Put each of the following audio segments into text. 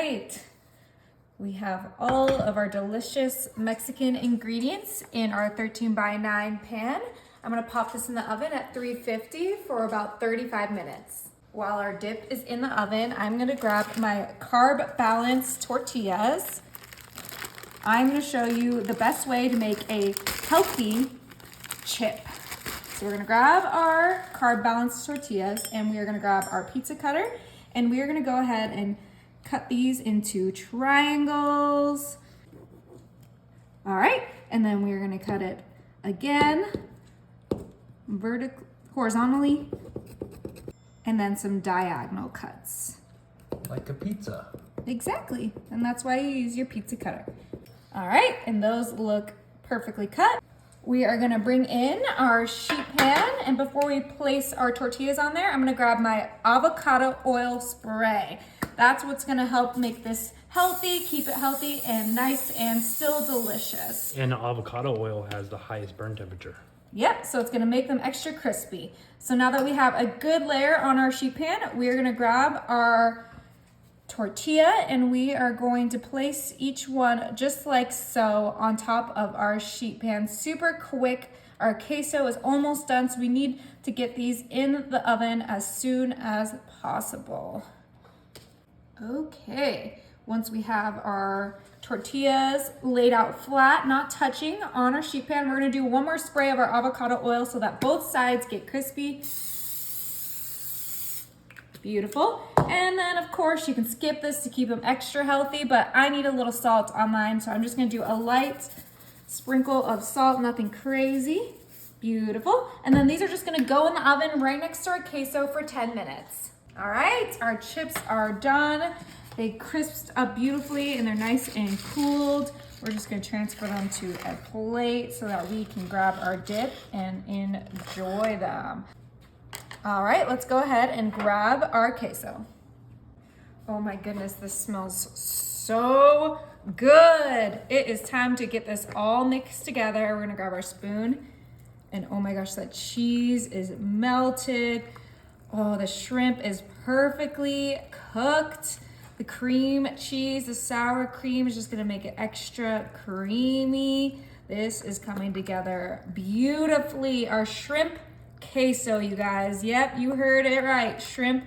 right. We have all of our delicious Mexican ingredients in our 13x9 pan. I'm gonna pop this in the oven at 350 for about 35 minutes. While our dip is in the oven, I'm gonna grab my carb balanced tortillas. I'm gonna show you the best way to make a healthy chip. So we're gonna grab our carb balanced tortillas and we are gonna grab our pizza cutter and we are gonna go ahead and cut these into triangles. All right, and then we're gonna cut it again, horizontally, and then some diagonal cuts. Like a pizza. Exactly, and that's why you use your pizza cutter. All right, and those look perfectly cut. We are gonna bring in our sheet pan, and before we place our tortillas on there, I'm gonna grab my avocado oil spray. That's what's gonna help make this healthy, keep it healthy and nice and still delicious. And avocado oil has the highest burn temperature. Yep, so it's gonna make them extra crispy. So now that we have a good layer on our sheet pan, we are gonna grab our tortilla and we are going to place each one just like so on top of our sheet pan. Super quick. Our queso is almost done, so we need to get these in the oven as soon as possible. Okay, once we have our tortillas laid out flat, not touching on our sheet pan, we're gonna do one more spray of our avocado oil so that both sides get crispy. Beautiful. And then of course you can skip this to keep them extra healthy, but I need a little salt on mine, so I'm just gonna do a light sprinkle of salt, nothing crazy. Beautiful. And then these are just gonna go in the oven right next to our queso for 10 minutes. All right, our chips are done. They crisped up beautifully and they're nice and cooled. We're just gonna transfer them to a plate so that we can grab our dip and enjoy them. All right, let's go ahead and grab our queso. Oh my goodness, this smells so good. It is time to get this all mixed together. We're gonna grab our spoon and oh my gosh, that cheese is melted. Oh, the shrimp is perfectly cooked. The cream cheese, the sour cream is just gonna make it extra creamy. This is coming together beautifully. Our shrimp queso, you guys. Yep, you heard it right. Shrimp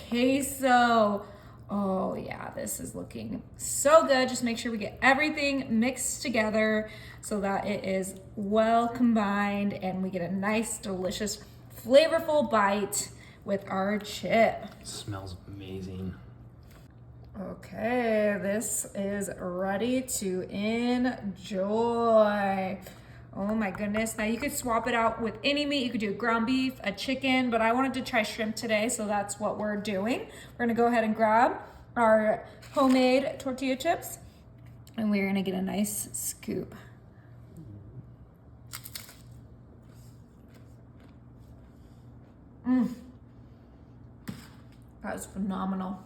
queso. Oh yeah, this is looking so good. Just make sure we get everything mixed together so that it is well combined and we get a nice, delicious, flavorful bite with our chip. It smells amazing. Okay, this is ready to enjoy. Oh my goodness. Now you could swap it out with any meat. You could do ground beef, a chicken, but I wanted to try shrimp today, so that's what we're doing. We're gonna go ahead and grab our homemade tortilla chips and we're gonna get a nice scoop. That was phenomenal.